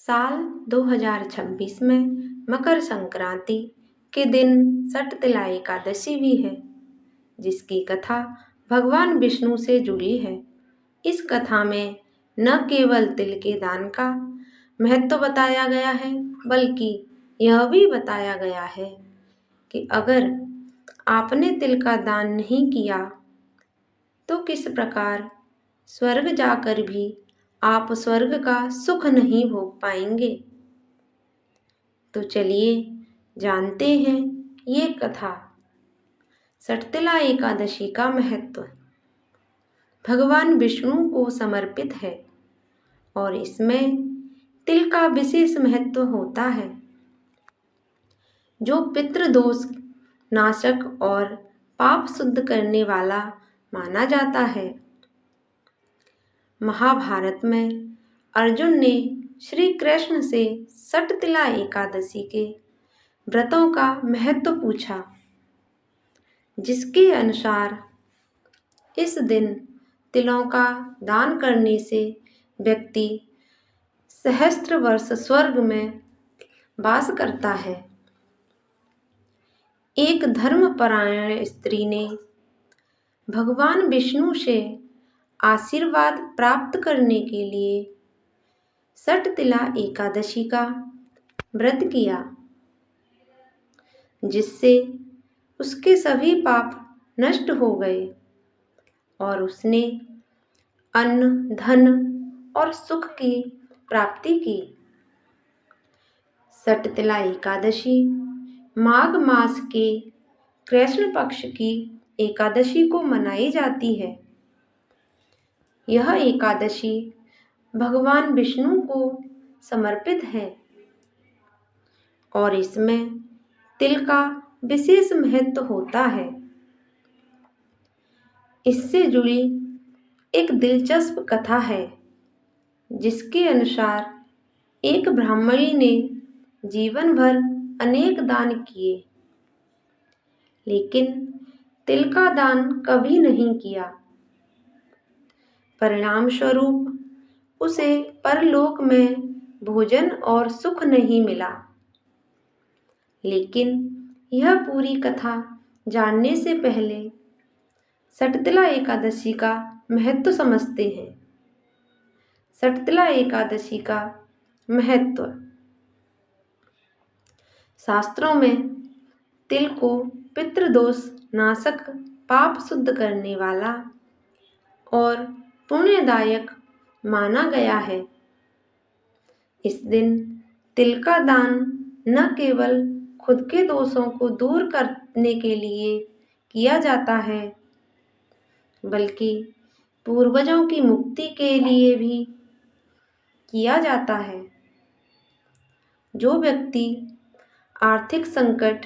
साल 2026 में मकर संक्रांति के दिन सटतिला एकादशी भी है, जिसकी कथा भगवान विष्णु से जुड़ी है। इस कथा में न केवल तिल के दान का महत्व बताया गया है, बल्कि यह भी बताया गया है कि अगर आपने तिल का दान नहीं किया तो किस प्रकार स्वर्ग जाकर भी आप स्वर्ग का सुख नहीं भोग पाएंगे। तो चलिए जानते हैं ये कथा। सटतिला एकादशी का महत्व भगवान विष्णु को समर्पित है और इसमें तिल का विशेष महत्व होता है, जो पितृदोष नाशक और पाप शुद्ध करने वाला माना जाता है। महाभारत में अर्जुन ने श्री कृष्ण से सटतिला एकादशी के व्रतों का महत्व पूछा, जिसके अनुसार इस दिन तिलों का दान करने से व्यक्ति सहस्त्र वर्ष स्वर्ग में वास करता है। एक धर्मपरायण स्त्री ने भगवान विष्णु से आशीर्वाद प्राप्त करने के लिए सटतिला एकादशी का व्रत किया, जिससे उसके सभी पाप नष्ट हो गए और उसने अन्न, धन और सुख की प्राप्ति की। सटतिला एकादशी माघ मास के कृष्ण पक्ष की एकादशी को मनाई जाती है। यह एकादशी भगवान विष्णु को समर्पित है और इसमें तिल का विशेष महत्व होता है। इससे जुड़ी एक दिलचस्प कथा है, जिसके अनुसार एक ब्राह्मणी ने जीवन भर अनेक दान किए, लेकिन तिल का दान कभी नहीं किया। परिणाम स्वरूप उसे परलोक में भोजन और सुख नहीं मिला। लेकिन यह पूरी कथा जानने से पहले सटतिला एकादशी का महत्व समझते हैं। सटतिला एकादशी का महत्व। शास्त्रों में तिल को पितृदोष नाशक, पाप शुद्ध करने वाला और पुण्यदायक माना गया है। इस दिन तिल का दान न केवल खुद के दोषों को दूर करने के लिए किया जाता है, बल्कि पूर्वजों की मुक्ति के लिए भी किया जाता है। जो व्यक्ति आर्थिक संकट,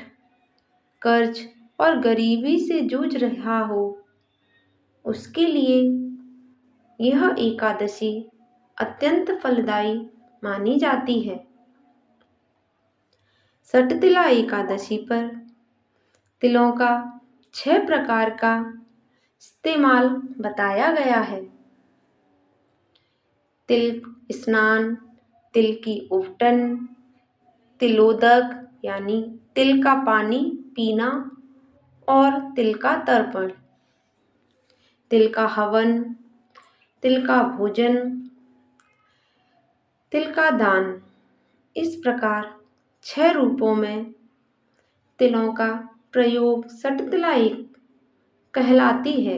कर्ज और गरीबी से जूझ रहा हो, उसके लिए यह एकादशी अत्यंत फलदायी मानी जाती है। सटतिला एकादशी पर तिलों का 6 प्रकार का इस्तेमाल बताया गया है। तिल स्नान, तिल की उबटन, तिलोदक यानी तिल का पानी पीना और तिल का तर्पण, तिल का हवन, तिल का भोजन, तिल का दान। इस प्रकार 6 रूपों में तिलों का प्रयोग सटतिला कहलाती है।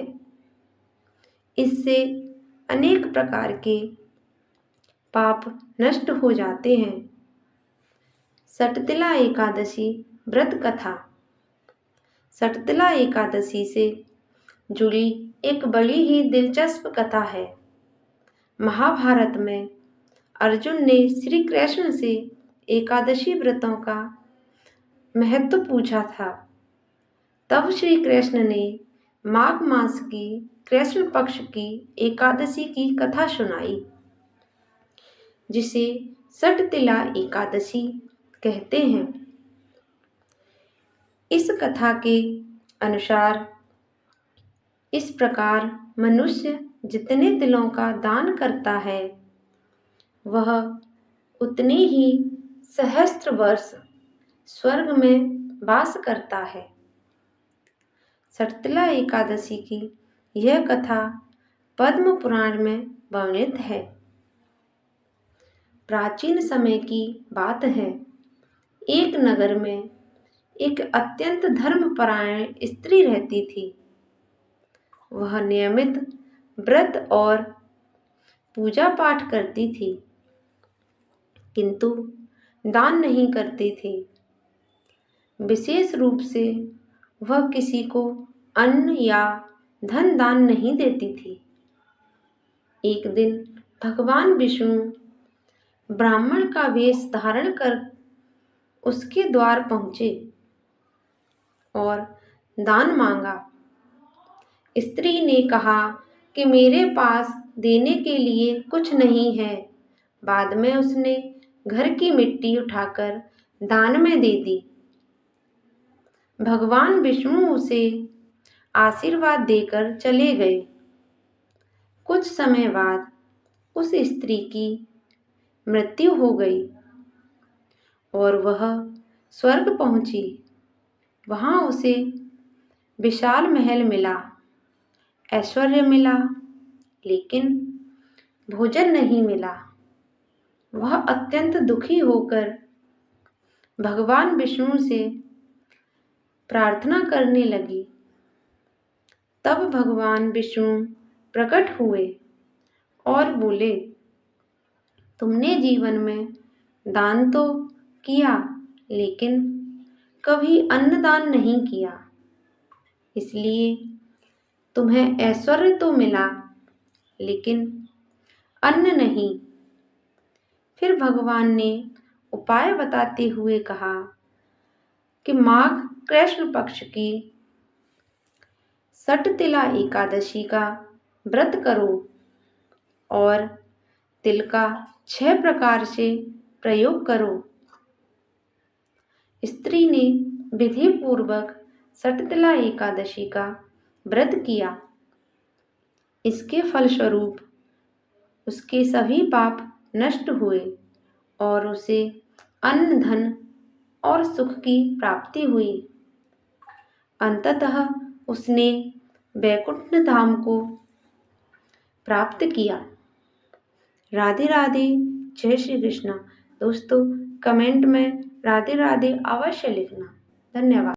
इससे अनेक प्रकार के पाप नष्ट हो जाते हैं। सटतिला एकादशी व्रत कथा। सटतिला एकादशी से जुड़ी एक बड़ी ही दिलचस्प कथा है। महाभारत में अर्जुन ने श्री कृष्ण से एकादशी व्रतों का महत्व पूछा था। तब श्री कृष्ण ने माघ मास की कृष्ण पक्ष की एकादशी की कथा सुनाई, जिसे सटतिला एकादशी कहते हैं। इस कथा के अनुसार इस प्रकार मनुष्य जितने तिलों का दान करता है, वह उतने ही सहस्त्र वर्ष स्वर्ग में वास करता है। सटतिला एकादशी की यह कथा पद्म पुराण में वर्णित है। प्राचीन समय की बात है। एक नगर में एक अत्यंत धर्मपरायण स्त्री रहती थी। वह नियमित व्रत और पूजा पाठ करती थी, किंतु दान नहीं करती थी। विशेष रूप से वह किसी को अन्न या धन दान नहीं देती थी। एक दिन भगवान विष्णु ब्राह्मण का वेश धारण कर उसके द्वार पहुंचे और दान मांगा। स्त्री ने कहा कि मेरे पास देने के लिए कुछ नहीं है। बाद में उसने घर की मिट्टी उठाकर दान में दे दी। भगवान विष्णु उसे आशीर्वाद देकर चले गए। कुछ समय बाद उस स्त्री की मृत्यु हो गई और वह स्वर्ग पहुंची। वहां उसे विशाल महल मिला, ऐश्वर्य मिला, लेकिन भोजन नहीं मिला। वह अत्यंत दुखी होकर भगवान विष्णु से प्रार्थना करने लगी। तब भगवान विष्णु प्रकट हुए और बोले, तुमने जीवन में दान तो किया, लेकिन कभी अन्नदान नहीं किया, इसलिए तुम्हें ऐश्वर्य तो मिला, लेकिन अन्न नहीं। फिर भगवान ने उपाय बताते हुए कहा कि माघ कृष्ण पक्ष की सटतिला एकादशी का व्रत करो और तिल का 6 प्रकार से प्रयोग करो। स्त्री ने विधि पूर्वक सटतिला एकादशी का व्रत किया। इसके फलस्वरूप उसके सभी पाप नष्ट हुए और उसे अन्न, धन और सुख की प्राप्ति हुई। अंततः उसने वैकुंठ धाम को प्राप्त किया। राधे राधे, जय श्री कृष्ण। दोस्तों, कमेंट में राधे राधे अवश्य लिखना। धन्यवाद।